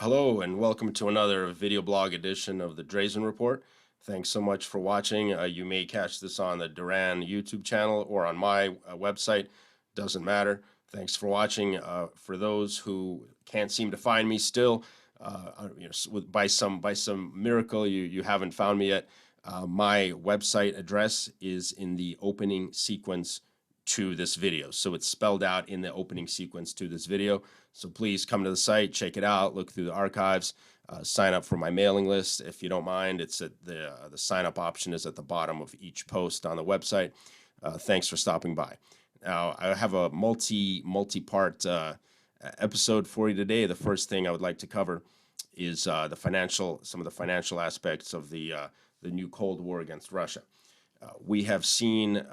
Hello and welcome to another video blog edition of the Drazen Report. Thanks so much for watching. You may catch this on the Duran YouTube channel or on my website. Doesn't matter. Thanks for watching. For those who can't seem to find me still, by some miracle you haven't found me yet, my website address is in the opening sequence to this video. So it's spelled out in the opening sequence to this video. So please come to the site, check it out, look through the archives, sign up for my mailing list if you don't mind. It's at the sign up option is at the bottom of each post on the website. Thanks for stopping by. Now I have a multi-part episode for you today. The first thing I would like to cover is some of the financial aspects of the new Cold War against Russia. We have seen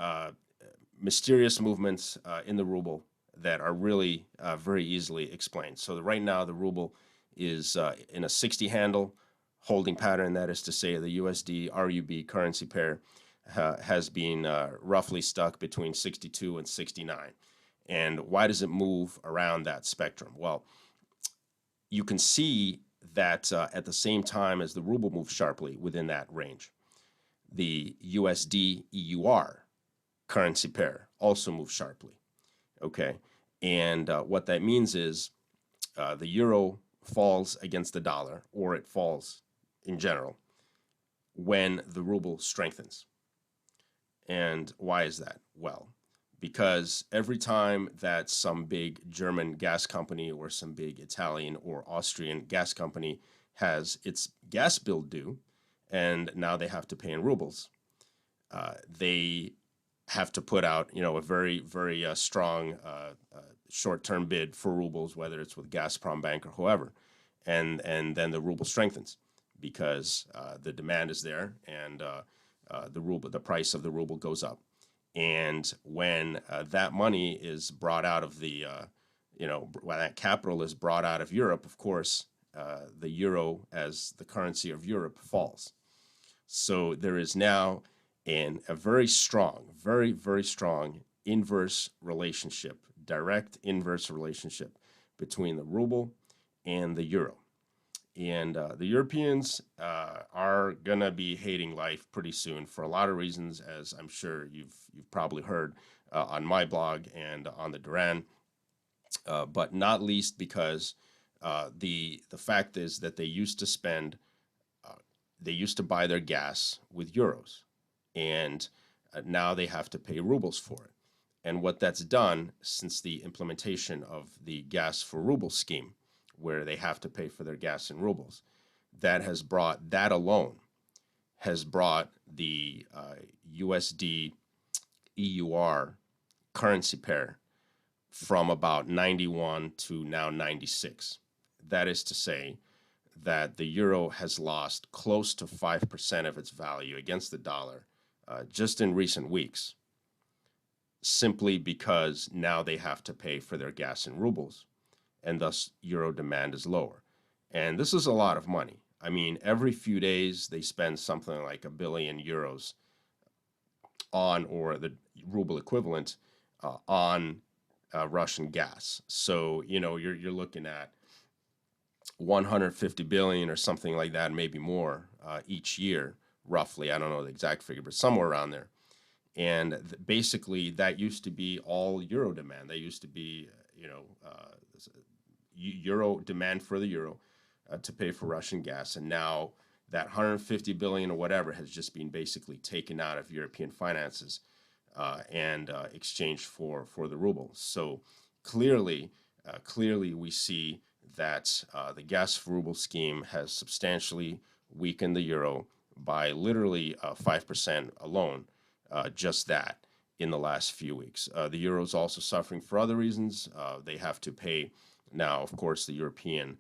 mysterious movements in the ruble that are really very easily explained. So right now the ruble is in a 60 handle holding pattern. That is to say, the USD RUB currency pair has been roughly stuck between 62 and 69. And why does it move around that spectrum? Well, you can see that at the same time as the ruble moves sharply within that range, the USD EUR currency pair also moves sharply. Okay, and what that means is the euro falls against the dollar, or it falls in general, when the ruble strengthens. And why is that? Well, because every time that some big German gas company or some big Italian or Austrian gas company has its gas bill due, and now they have to pay in rubles, they have to put out, a very, very strong short-term bid for rubles, whether it's with Gazprom Bank or whoever, and then the ruble strengthens because the demand is there, and the price of the ruble goes up. And when that money is brought out of when that capital is brought out of Europe, of course, the euro as the currency of Europe falls. So there is now a very strong, very, very strong inverse relationship, direct inverse relationship between the ruble and the euro. And the Europeans are going to be hating life pretty soon for a lot of reasons, as I'm sure you've probably heard on my blog and on the Duran, but not least because the fact is that they used to buy their gas with euros, and now they have to pay rubles for it. And what that's done since the implementation of the Gas-for-ruble scheme, where they have to pay for their gas in rubles, that alone has brought the USD EUR currency pair from about 91 to now 96. That is to say that the euro has lost close to 5% of its value against the dollar just in recent weeks, simply because now they have to pay for their gas in rubles, and thus euro demand is lower. And this is a lot of money. I mean, every few days they spend something like €1 billion on, or the ruble equivalent, on Russian gas. So, you're looking at 150 billion or something like that, maybe more, each year, roughly. I don't know the exact figure, but somewhere around there. And basically, that used to be all euro demand. That used to be, euro demand for the euro to pay for Russian gas. And now that 150 billion or whatever has just been basically taken out of European finances and exchanged for the ruble. So clearly we see that the Gas-for-ruble scheme has substantially weakened the euro by literally 5% alone, just that in the last few weeks. The euro is also suffering for other reasons. They have to pay now, of course, the European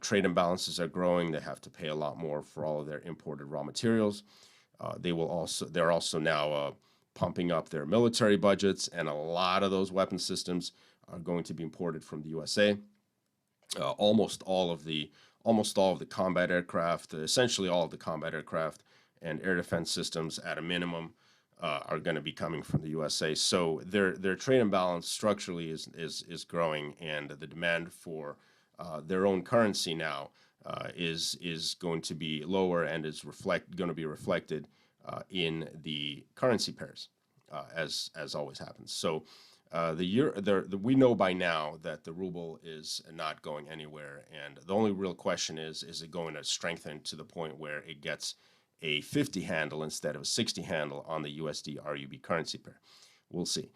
trade imbalances are growing. They have to pay a lot more for all of their imported raw materials. They're also now pumping up their military budgets, and a lot of those weapon systems are going to be imported from the USA. Almost all of the combat aircraft, essentially all of the combat aircraft and air defense systems at a minimum are going to be coming from the USA. So their trade imbalance structurally is growing, and the demand for their own currency now is going to be lower and is going to be reflected in the currency pairs, as always happens. So we know by now that the ruble is not going anywhere, and the only real question is it going to strengthen to the point where it gets a 50 handle instead of a 60 handle on the USD RUB currency pair? We'll see.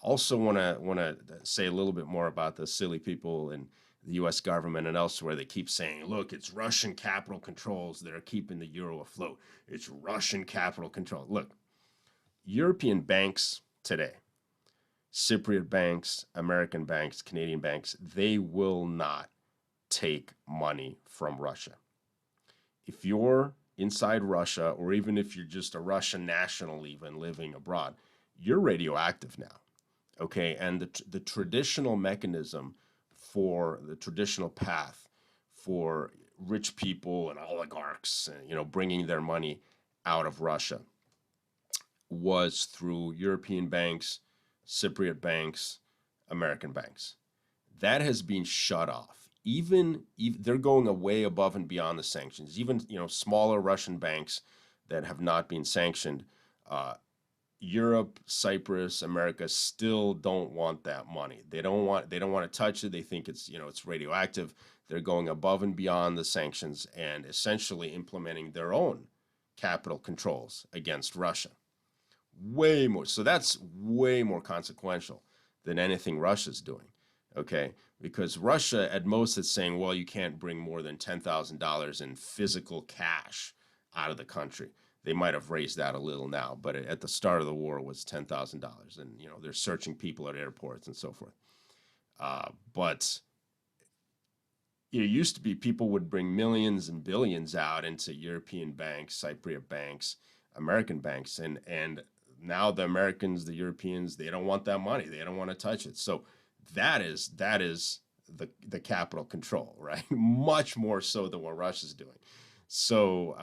Also, want to say a little bit more about the silly people in the U.S. government and elsewhere. They keep saying, "Look, it's Russian capital controls that are keeping the euro afloat. It's Russian capital control." Look, European banks today, Cypriot banks, American banks, Canadian banks, they will not take money from Russia. If you're inside Russia, or even if you're just a Russian national even living abroad, you're radioactive now. Okay, and the traditional mechanism for the traditional path for rich people and oligarchs, bringing their money out of Russia was through European banks, Cypriot banks, American banks. That has been shut off. Even they're going way above and beyond the sanctions. Even smaller Russian banks that have not been sanctioned, Europe, Cyprus, America still don't want that money. They don't want to touch it. They think it's radioactive. They're going above and beyond the sanctions and essentially implementing their own capital controls against Russia. Way more. So that's way more consequential than anything Russia's doing. Okay, because Russia at most is saying, well, you can't bring more than $10,000 in physical cash out of the country. They might have raised that a little now, but at the start of the war it was $10,000, and they're searching people at airports and so forth. But it used to be people would bring millions and billions out into European banks, Cypriot banks, American banks, and now the Americans, the Europeans, they don't want that money. They don't want to touch it. So that is the capital control, right? Much more so than what Russia's doing. So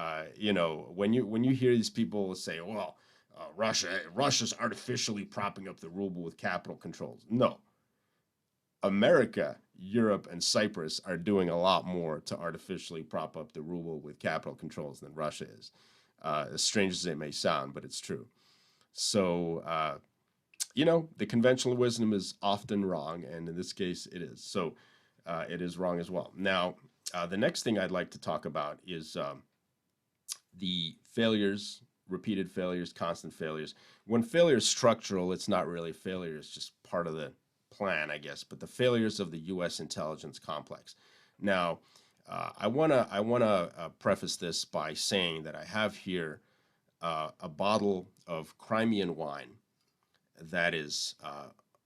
when you hear these people say, well, Russia's artificially propping up the ruble with capital controls. No. America, Europe, and Cyprus are doing a lot more to artificially prop up the ruble with capital controls than Russia is. As strange as it may sound, but it's true. So, the conventional wisdom is often wrong, and in this case it is. So it is wrong as well. Now, the next thing I'd like to talk about is the failures, repeated failures, constant failures. When failure is structural, it's not really failure, it's just part of the plan, I guess, but the failures of the U.S. intelligence complex. Now, I wanna preface this by saying that I have here a bottle of Crimean wine that is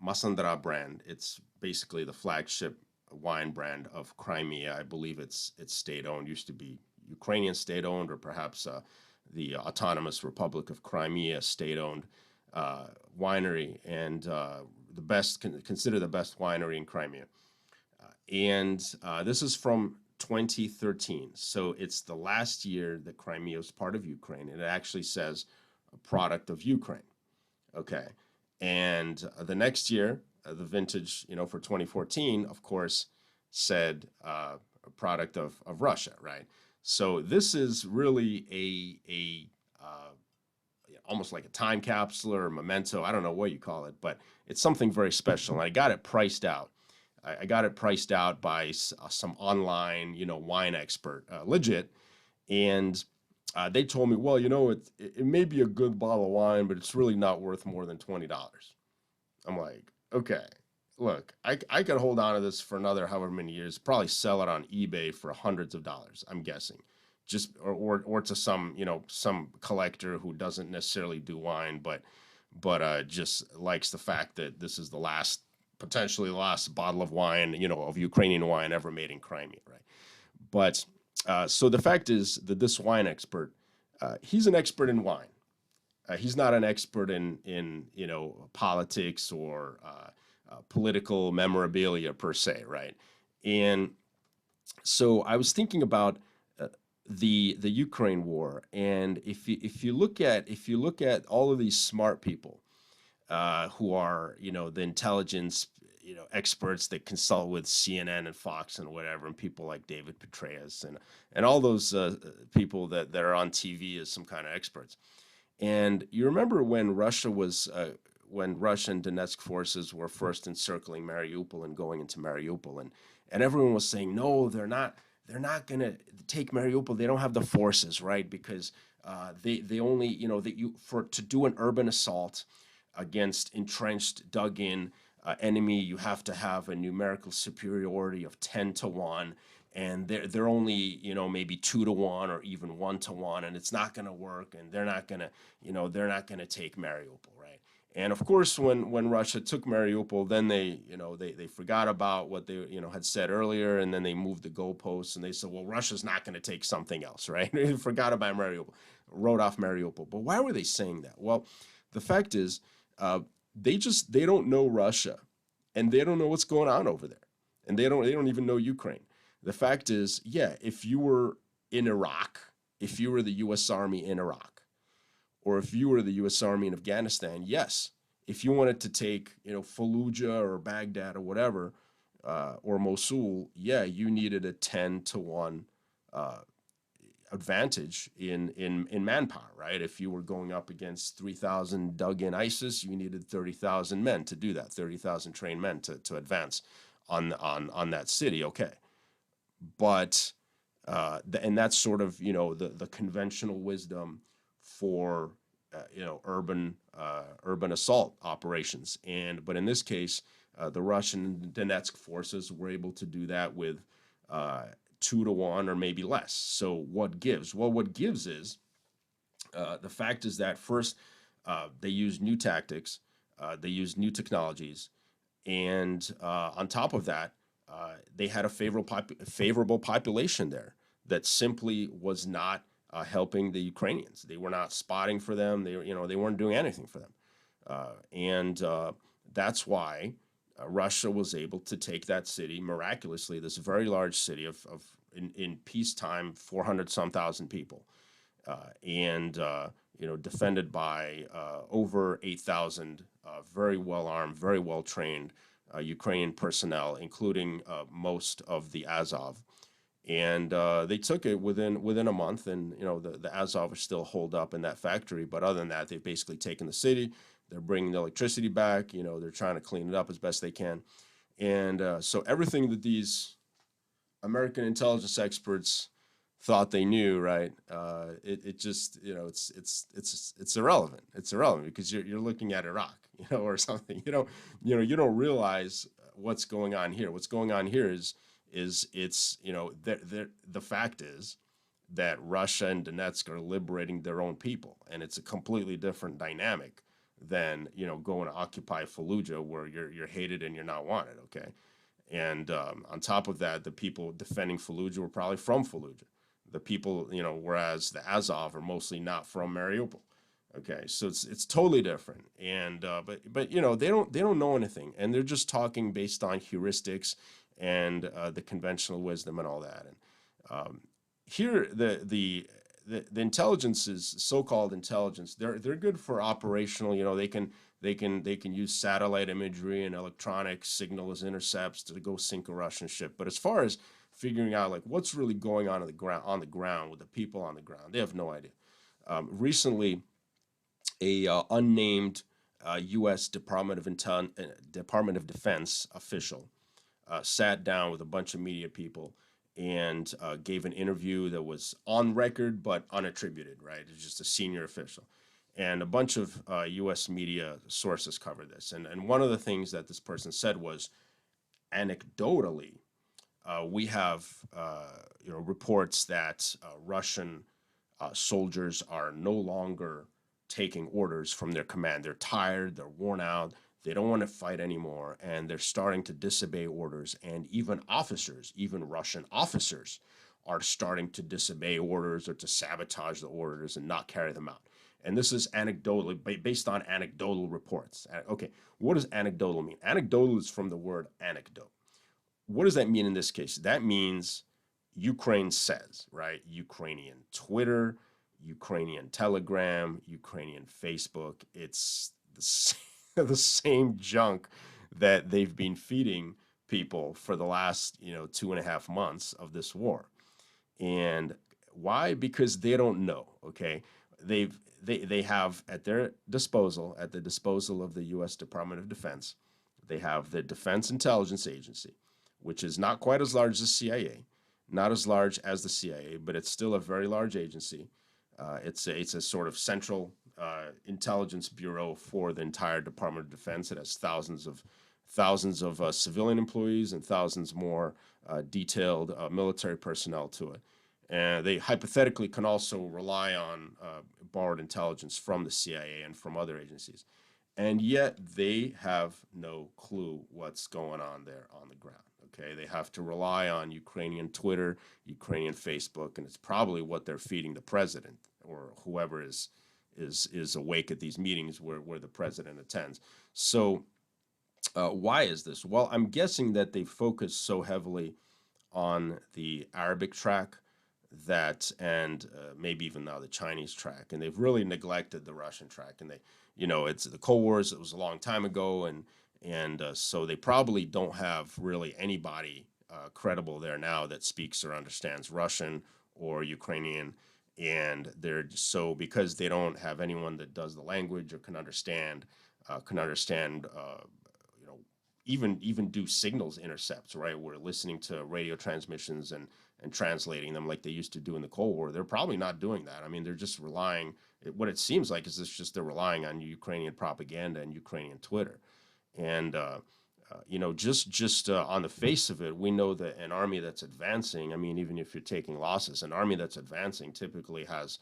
Masandra brand. It's basically the flagship wine brand of Crimea. I believe it's state-owned. Used to be Ukrainian state-owned, or perhaps the Autonomous Republic of Crimea state-owned winery, and considered the best winery in Crimea. And this is from 2013, so it's the last year that Crimea was part of Ukraine, and it actually says a product of Ukraine. Okay, and the next year, the vintage, for 2014, of course, said a product of Russia, right? So this is really a almost like a time capsule or a memento. I don't know what you call it, but it's something very special. And I got it priced out. I got it priced out by some online, wine expert, legit. And they told me, well, it may be a good bottle of wine, but it's really not worth more than $20. I'm like, okay, look, I could hold on to this for another however many years, probably sell it on eBay for hundreds of dollars, I'm guessing. Just or to some collector who doesn't necessarily do wine, but just likes the fact that this is potentially the last bottle of wine, of Ukrainian wine ever made in Crimea, right? But so the fact is that this wine expert, he's an expert in wine. He's not an expert in politics or political memorabilia per se, right? And so I was thinking about the Ukraine war, and if you look at all of these smart people who are the intelligence, experts that consult with CNN and Fox and whatever, and people like David Petraeus and all those people that are on TV as some kind of experts. And you remember when Russia and Donetsk forces were first encircling Mariupol and going into Mariupol, and everyone was saying, no, they're not going to take Mariupol. They don't have the forces, right? Because they only, that you for to do an urban assault against entrenched, dug in enemy, you have to have a numerical superiority of 10 to 1. And they're only, maybe 2 to 1 or even 1 to 1, and it's not going to work. And they're not going to take Mariupol, right? And of course, when Russia took Mariupol, then they forgot about what they had said earlier, and then they moved the goalposts, and they said, well, Russia's not going to take something else, right? They forgot about Mariupol, wrote off Mariupol. But why were they saying that? Well, the fact is, they don't know Russia, and they don't know what's going on over there, and they don't even know Ukraine. The fact is, yeah, if you were in Iraq, if you were the U.S. Army in Iraq, or if you were the U.S. Army in Afghanistan, yes, if you wanted to take, Fallujah or Baghdad or whatever, or Mosul, yeah, you needed a 10 to 1 uh, advantage in manpower, right? If you were going up against 3,000 dug-in ISIS, you needed 30,000 men to do that, 30,000 trained men to advance on that city. Okay, but and that's sort of the conventional wisdom for urban assault operations. But in this case, the Russian Donetsk forces were able to do that with 2 to 1 or maybe less. So what gives? Well, what gives is the fact is that first they use new tactics, they use new technologies, and on top of that, they had a favorable population there that simply was not helping the Ukrainians. They were not spotting for them. They weren't doing anything for them, and that's why Russia was able to take that city miraculously. This very large city of in peacetime 400 some thousand people, and defended by over 8,000 very well armed, very well trained Ukrainian personnel, including most of the Azov. And they took it within a month, and the Azov are still holed up in that factory. But other than that, they've basically taken the city. They're bringing the electricity back. They're trying to clean it up as best they can. And so everything that these American intelligence experts thought they knew, right? It just it's irrelevant. It's irrelevant because you're looking at Iraq, or something. You don't realize what's going on here. What's going on here is it's the fact is that Russia and Donetsk are liberating their own people, and it's a completely different dynamic than going to occupy Fallujah, where you're hated and you're not wanted. Okay. And on top of that, the people defending Fallujah were probably from Fallujah. The people, whereas the Azov are mostly not from Mariupol. Okay, so it's totally different. And but they don't know anything, and they're just talking based on heuristics and the conventional wisdom and all that. And here the intelligence is so-called intelligence. They're good for operational. They can use satellite imagery and electronic signal as intercepts to go sink a Russian ship. But as far as figuring out like what's really going on the ground with the people on the ground, they have no idea. Recently, a unnamed U.S. Department of Defense official sat down with a bunch of media people and gave an interview that was on record but unattributed, right? It's just a senior official. And a bunch of U.S. media sources covered this. And one of the things that this person said was, anecdotally, we have reports that Russian soldiers are no longer taking orders from their command. They're tired, they're worn out, they don't want to fight anymore, and they're starting to disobey orders. And even officers, even Russian officers, are starting to disobey orders or to sabotage the orders and not carry them out. And this is anecdotally, based on anecdotal reports. Okay, what does anecdotal mean? Anecdotal is from the word anecdote. What does that mean in this case? That means Ukraine says, right? Ukrainian Twitter, Ukrainian Telegram, Ukrainian Facebook. It's the same junk that they've been feeding people for the last 2.5 months of this war. And why? Because they don't know. Okay, they have at their disposal, at the disposal of the U.S. Department of Defense, they have the Defense Intelligence Agency, which is not quite as large as the CIA, not as large as the CIA, but it's still a very large agency. It's a sort of central intelligence bureau for the entire Department of Defense. It has thousands of civilian employees and thousands more detailed military personnel to it. And they hypothetically can also rely on borrowed intelligence from the CIA and from other agencies. And yet they have no clue what's going on there on the ground. Okay, they have to rely on Ukrainian Twitter, Ukrainian Facebook, and it's probably what they're feeding the president or whoever is awake at these meetings where the president attends. So why is this? Well, I'm guessing that they focus so heavily on the Arabic track that, and maybe even now the Chinese track, and they've really neglected the Russian track. And it's the Cold Wars. It was a long time ago, and so they probably don't have really anybody credible there now that speaks or understands Russian or Ukrainian. And they're so, because they don't have anyone that does the language or can understand you know, even do signals intercepts, right? We're listening to radio transmissions and translating them like they used to do in the Cold War. They're probably not doing that. I mean, they're just relying. What it seems like is it's just they're relying on Ukrainian propaganda and Ukrainian Twitter, and just on the face of it, we know that an army that's advancing. I mean, even if you're taking losses, an army that's advancing typically has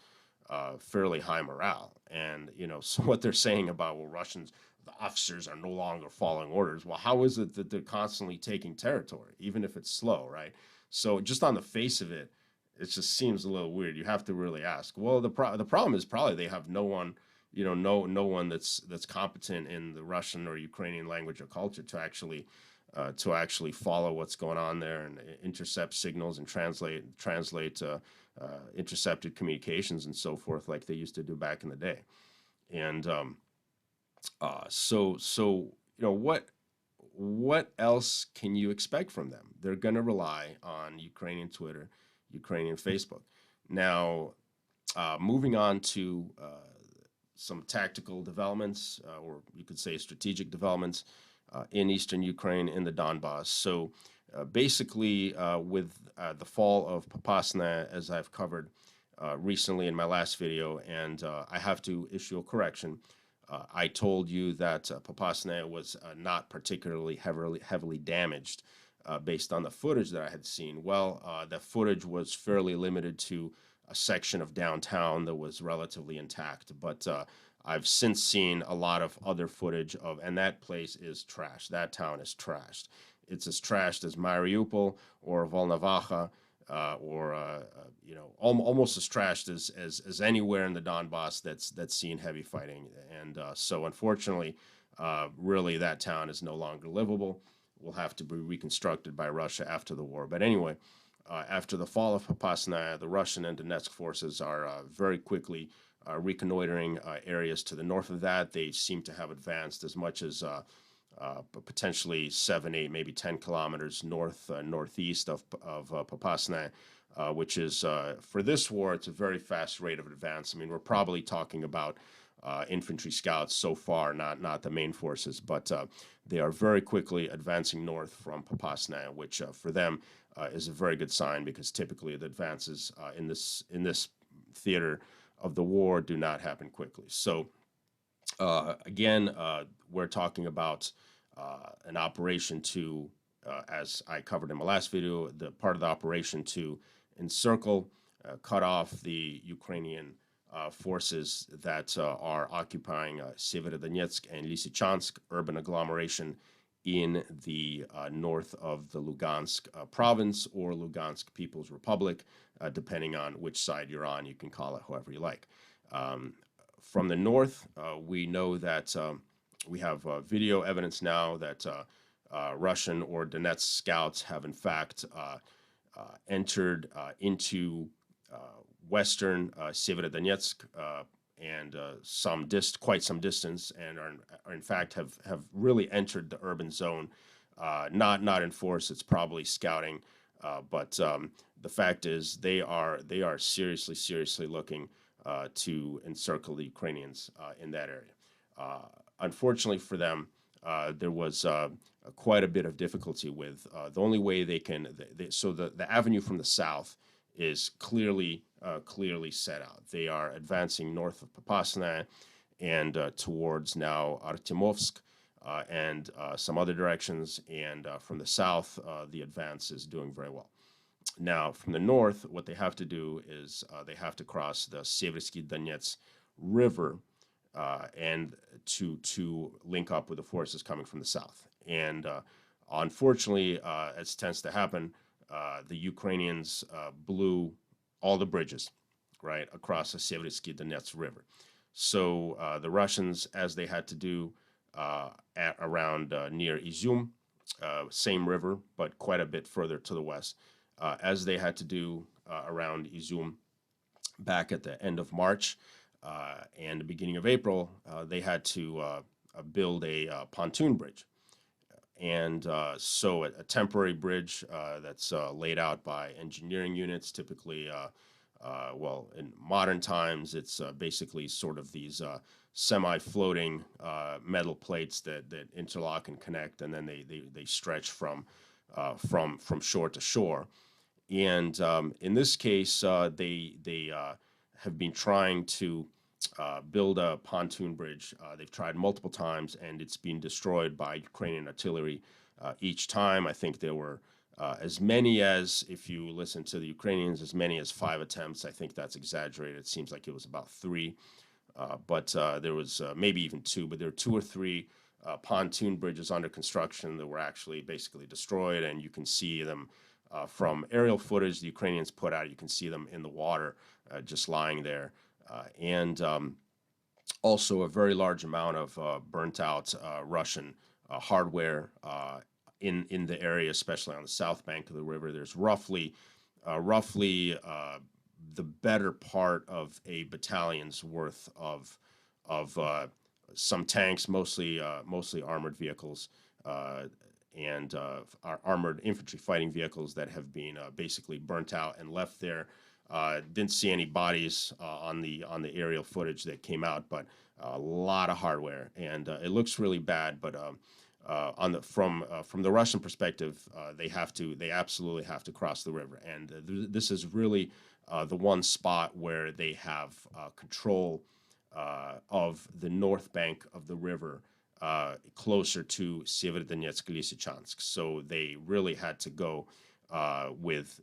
fairly high morale. And so what they're saying about, well, Russians, the officers are no longer following orders. Well, how is it that they're constantly taking territory, even if it's slow, right? So just on the face of it, it just seems a little weird. You have to really ask. Well, the problem is probably they have no one, no one that's competent in the Russian or Ukrainian language or culture to actually follow what's going on there and intercept signals and translate intercepted communications and so forth, like they used to do back in the day. And what else can you expect from them? They're going to rely on Ukrainian Twitter, Ukrainian Facebook. Now, moving on to some tactical developments, or you could say strategic developments in eastern Ukraine, in the Donbass. So basically, with the fall of Popasna, as I've covered recently in my last video, and I have to issue a correction. I told you that Popasna was not particularly heavily damaged based on the footage that I had seen. Well, the footage was fairly limited to a section of downtown that was relatively intact, but I've since seen a lot of other footage of, and that place is trashed. That town is trashed. It's as trashed as Mariupol or Volnovakha, almost as trashed as anywhere in the Donbass that's seen heavy fighting. And so unfortunately, really that town is no longer livable. Will have to be reconstructed by Russia after the war. But anyway, after the fall of Popasna, the Russian and Donetsk forces are very quickly reconnoitering areas to the north of that. They seem to have advanced as much as potentially 7, 8, maybe 10 kilometers northeast of Popasna, which is, for this war, it's a very fast rate of advance. I mean, we're probably talking about infantry scouts so far, not the main forces, but they are very quickly advancing north from Popasna, which for them is a very good sign, because typically the advances in this theater of the war do not happen quickly. So again, we're talking about an operation to, as I covered in my last video, the part of the operation to encircle, cut off the Ukrainian forces that are occupying Severodonetsk and Lysychansk urban agglomeration in the north of the Lugansk province, or Lugansk People's Republic, depending on which side you're on. You can call it however you like. From the north, we know that we have video evidence now that Russian or Donetsk scouts have in fact entered into western Severodonetsk and quite some distance, and are in fact have really entered the urban zone. Not in force; it's probably scouting. But the fact is, they are seriously looking to encircle the Ukrainians in that area. Uh, Unfortunately for them, there was quite a bit of difficulty with the only way they can. So the avenue from the south is clearly set out. They are advancing north of Popasna and towards now Artemovsk and some other directions. And from the south, the advance is doing very well. Now, from the north, what they have to do is they have to cross the Seversky Donets River and to link up with the forces coming from the south. And unfortunately, as tends to happen, the Ukrainians blew all the bridges right across the Seversky Donets River. So the Russians, as they had to do at around near Izum, same river, but quite a bit further to the west, as they had to do around Izum back at the end of March and the beginning of April, they had to build a pontoon bridge. And so a temporary bridge that's laid out by engineering units, typically, well, in modern times, it's basically sort of these semi-floating metal plates that interlock and connect, and then they stretch from shore to shore. And in this case, they have been trying to build a pontoon bridge. They've tried multiple times, and it's been destroyed by Ukrainian artillery each time. I think there were as many as, if you listen to the Ukrainians, as many as 5 attempts. I think that's exaggerated. It seems like it was about 3, but there was maybe even 2, but there were 2 or 3 pontoon bridges under construction that were actually basically destroyed, and you can see them from aerial footage the Ukrainians put out. You can see them in the water, just lying there, and also a very large amount of burnt out Russian hardware in the area, especially on the south bank of the river. There's roughly the better part of a battalion's worth of some tanks, mostly armored vehicles, and armored infantry fighting vehicles that have been basically burnt out and left there. Didn't see any bodies on the aerial footage that came out, but a lot of hardware, and it looks really bad. But from the Russian perspective, they absolutely have to cross the river, and this is really the one spot where they have control of the north bank of the river, closer to Severodonetsk, Lysychansk. So they really had to go with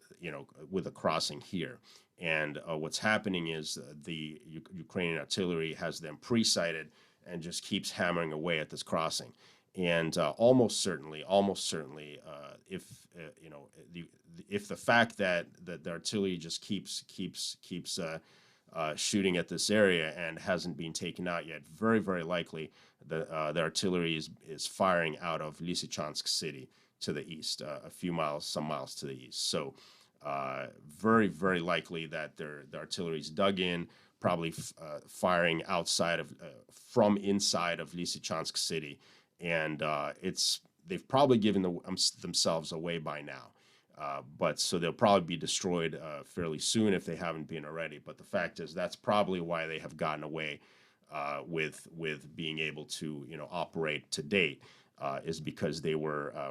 a crossing here. And what's happening is the Ukrainian artillery has them pre-sighted and just keeps hammering away at this crossing. And almost certainly, if if the fact that the artillery just keeps shooting at this area and hasn't been taken out yet, very likely the artillery is firing out of Lysychansk city to the east, some miles to the east. So very likely that the artillery is dug in, probably firing from inside of Lysychansk city, and they've probably given themselves away by now. But so they'll probably be destroyed fairly soon if they haven't been already. But the fact is, that's probably why they have gotten away with being able to operate to date, is because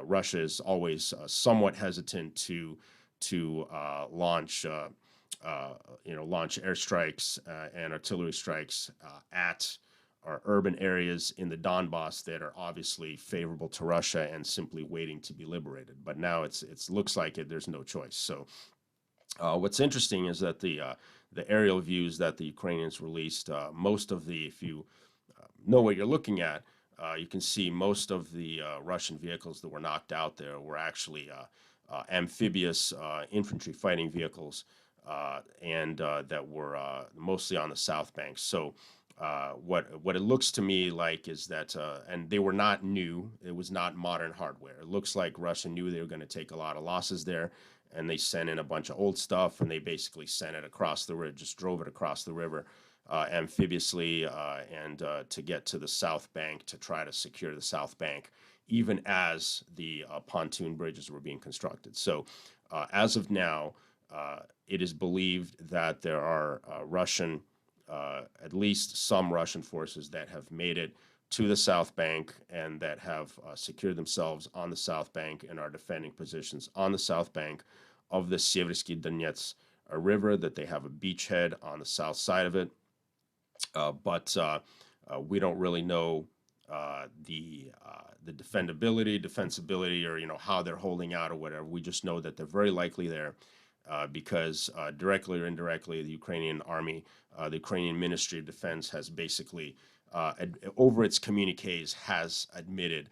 Russia is always somewhat hesitant to launch airstrikes and artillery strikes at or urban areas in the Donbass that are obviously favorable to Russia and simply waiting to be liberated. But now it looks like there's no choice. So what's interesting is that the aerial views that the Ukrainians released, if you know what you're looking at, you can see most of the Russian vehicles that were knocked out there were actually amphibious infantry fighting vehicles, and that were mostly on the south bank. So what it looks to me like is that, and they were not new. It was not modern hardware. It looks like Russia knew they were going to take a lot of losses there, and they sent in a bunch of old stuff, and they basically sent it across the river, just drove it across the river amphibiously and to get to the south bank to try to secure the south bank, even as the pontoon bridges were being constructed. So as of now, it is believed that there are at least some Russian forces that have made it to the South Bank and that have secured themselves on the South Bank and are defending positions on the South Bank of the Seversky Donets river, that they have a beachhead on the south side of it. But we don't really know the defensibility, or how they're holding out or whatever. We just know that they're very likely there because directly or indirectly, the Ukrainian army, the Ukrainian Ministry of Defense has basically, over its communiques, has admitted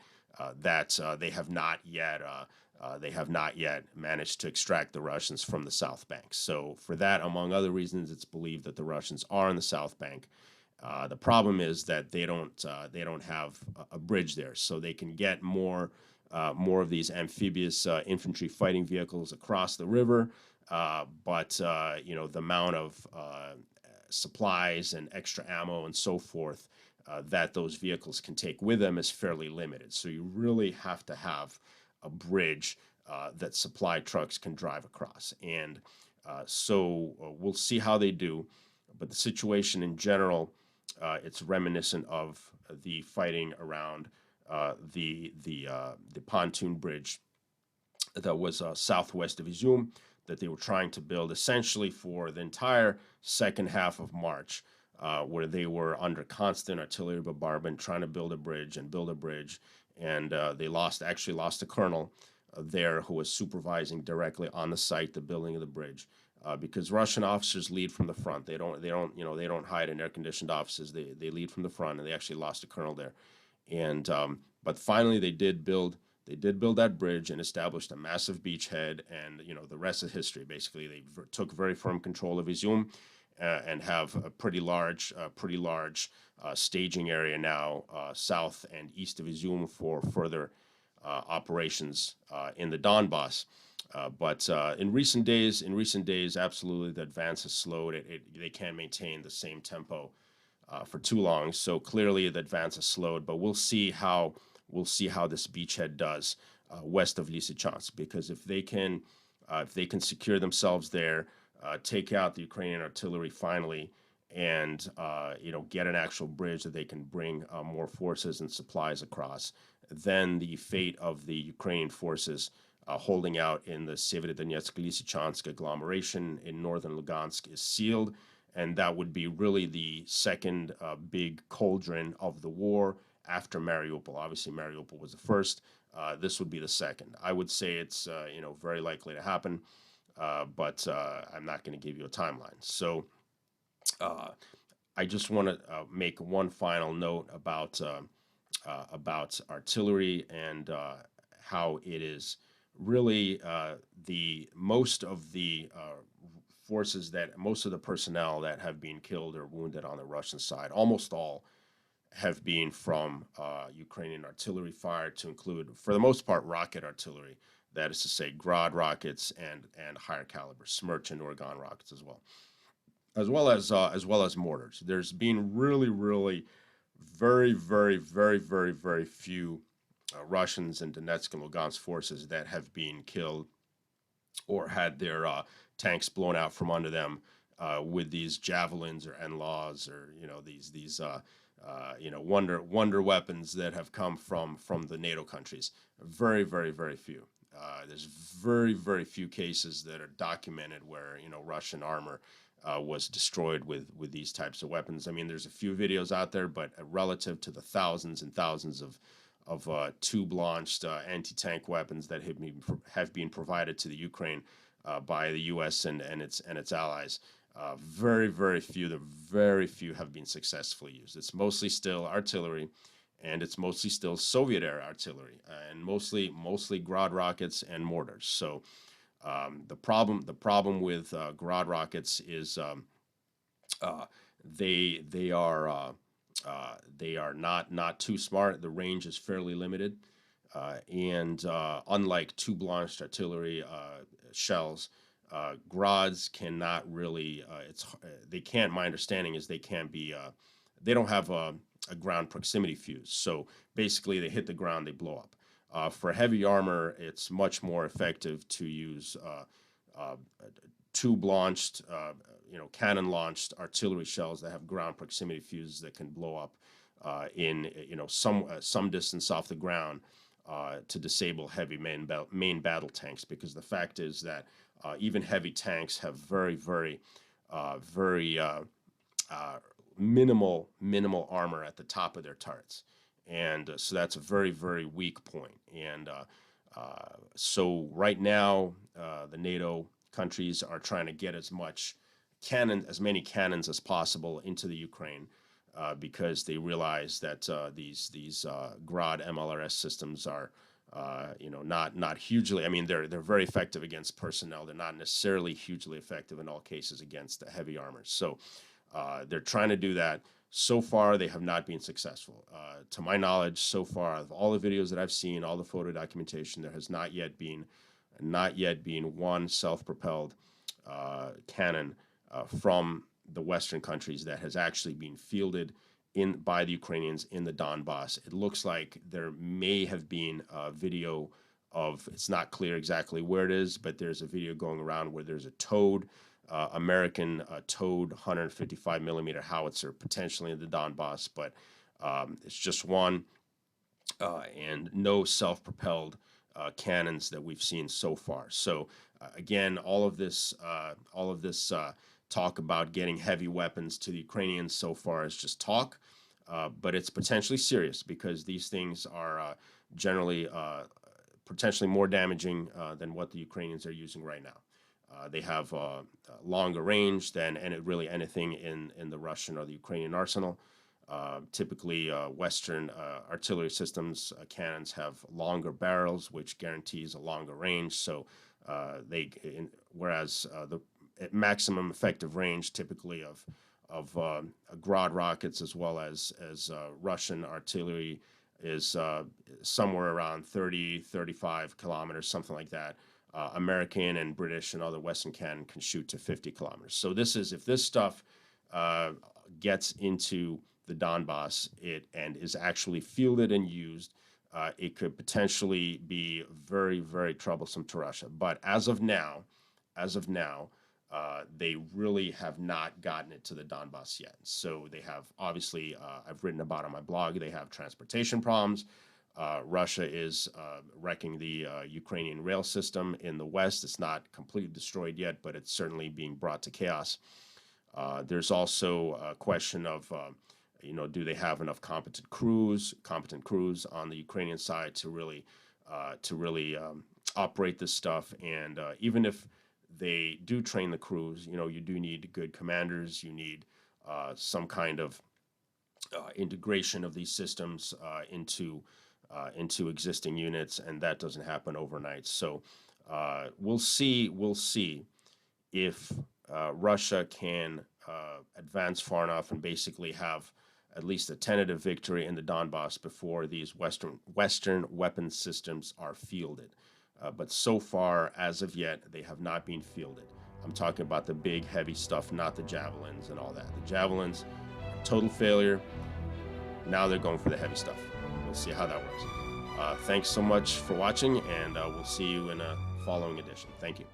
that they have not yet managed to extract the Russians from the South Bank. So for that, among other reasons, it's believed that the Russians are in the South Bank. The problem is that they don't have a bridge there, so they can get more of these amphibious infantry fighting vehicles across the river, but the amount of supplies and extra ammo and so forth that those vehicles can take with them is fairly limited. So you really have to have a bridge that supply trucks can drive across, and so we'll see how they do. But the situation in general, it's reminiscent of the fighting around the pontoon bridge that was southwest of Izum, that they were trying to build essentially for the entire second half of March, where they were under constant artillery bombardment, trying to build a bridge and build a bridge, and they actually lost a colonel there who was supervising directly on the site the building of the bridge. Because Russian officers lead from the front. They don't hide in air-conditioned offices. They lead from the front, and they actually lost a colonel there. And but finally, they did build that bridge and established a massive beachhead, and the rest is history. Basically, they took very firm control of Izum and have a pretty large staging area now south and east of Izum for further operations in the Donbass. But in recent days, absolutely, the advance has slowed. They can't maintain the same tempo for too long. So clearly, the advance has slowed. But we'll see how this beachhead does west of Lysychansk, because if they can secure themselves there, take out the Ukrainian artillery finally, and get an actual bridge that they can bring more forces and supplies across, then the fate of the Ukrainian forces holding out in the Severodonetsk-Lysychansk agglomeration in northern Lugansk is sealed, and that would be really the second big cauldron of the war after Mariupol. Obviously, Mariupol was the first. This would be the second. I would say it's very likely to happen, but I'm not going to give you a timeline. So I just want to make one final note about artillery and how it is really most of the personnel that have been killed or wounded on the Russian side, almost all have been from Ukrainian artillery fire, to include, for the most part, rocket artillery. That is to say, Grad rockets and higher caliber Smerch and Oregon rockets as well as mortars. There's been really very, very, very, very, very few Russians and Donetsk and Lugansk forces that have been killed or had their tanks blown out from under them with these javelins or NLAWs, or these wonder weapons that have come from the NATO countries. Very, very, very few. There's very, very few cases that are documented where Russian armor was destroyed with these types of weapons. I mean, there's a few videos out there, but relative to the thousands and thousands of tube-launched anti-tank weapons that have been provided to the Ukraine by the U.S. and its allies, very, very few have been successfully used. It's mostly still artillery, and it's mostly still Soviet-era artillery, and mostly Grad rockets and mortars. So the problem with Grad rockets is they are not too smart. The range is fairly limited, and unlike tube-launched artillery shells, Grads cannot really. They can't. My understanding is they can't be. They don't have a ground proximity fuse. So basically, they hit the ground, they blow up. For heavy armor, it's much more effective to use uh, tube launched, cannon launched artillery shells that have ground proximity fuses that can blow up in some distance off the ground to disable heavy main battle tanks. Because the fact is that even heavy tanks have very minimal armor at the top of their turrets, and so that's a very weak point. And so right now, the NATO countries are trying to get as many cannons as possible into the Ukraine, because they realize that these Grad MLRS systems are not hugely. I mean, they're very effective against personnel. They're not necessarily hugely effective in all cases against the heavy armors. So they're trying to do that. So far, they have not been successful. To my knowledge, so far, of all the videos that I've seen, all the photo documentation, there has not yet been one self-propelled cannon from the Western countries that has actually been fielded by the Ukrainians in the Donbass. It looks like there may have been a video of, it's not clear exactly where it is, but there's a video going around where there's a towed American towed 155 millimeter howitzer potentially in the Donbass, but it's just one, and no self-propelled cannons that we've seen so far. So again, all of this talk about getting heavy weapons to the Ukrainians so far is just talk, but it's potentially serious, because these things are generally potentially more damaging than what the Ukrainians are using right now. They have longer range than really anything in the Russian or the Ukrainian arsenal. Typically, Western artillery systems, cannons have longer barrels, which guarantees a longer range. So whereas the maximum effective range typically of Grad rockets as well as Russian artillery is somewhere around 30-35 kilometers, something like that. American and British and other Western cannon can shoot to 50 kilometers. So if this stuff gets into the Donbass and is actually fielded and used, it could potentially be very troublesome to Russia. But as of now, they really have not gotten it to the Donbass yet. So they have, obviously, I've written about on my blog, they have transportation problems. Russia is wrecking the Ukrainian rail system in the west. It's not completely destroyed yet, but it's certainly being brought to chaos. There's also a question of, do they have enough competent crews on the Ukrainian side to really operate this stuff? And even if they do train the crews, you do need good commanders. You need some kind of integration of these systems into existing units, and that doesn't happen overnight. So we'll see if Russia can advance far enough and basically have at least a tentative victory in the Donbass before these Western weapon systems are fielded. But so far, as of yet, they have not been fielded. I'm talking about the big, heavy stuff, not the javelins and all that. The javelins, total failure. Now they're going for the heavy stuff. We'll see how that works. Thanks so much for watching, and we'll see you in a following edition. Thank you.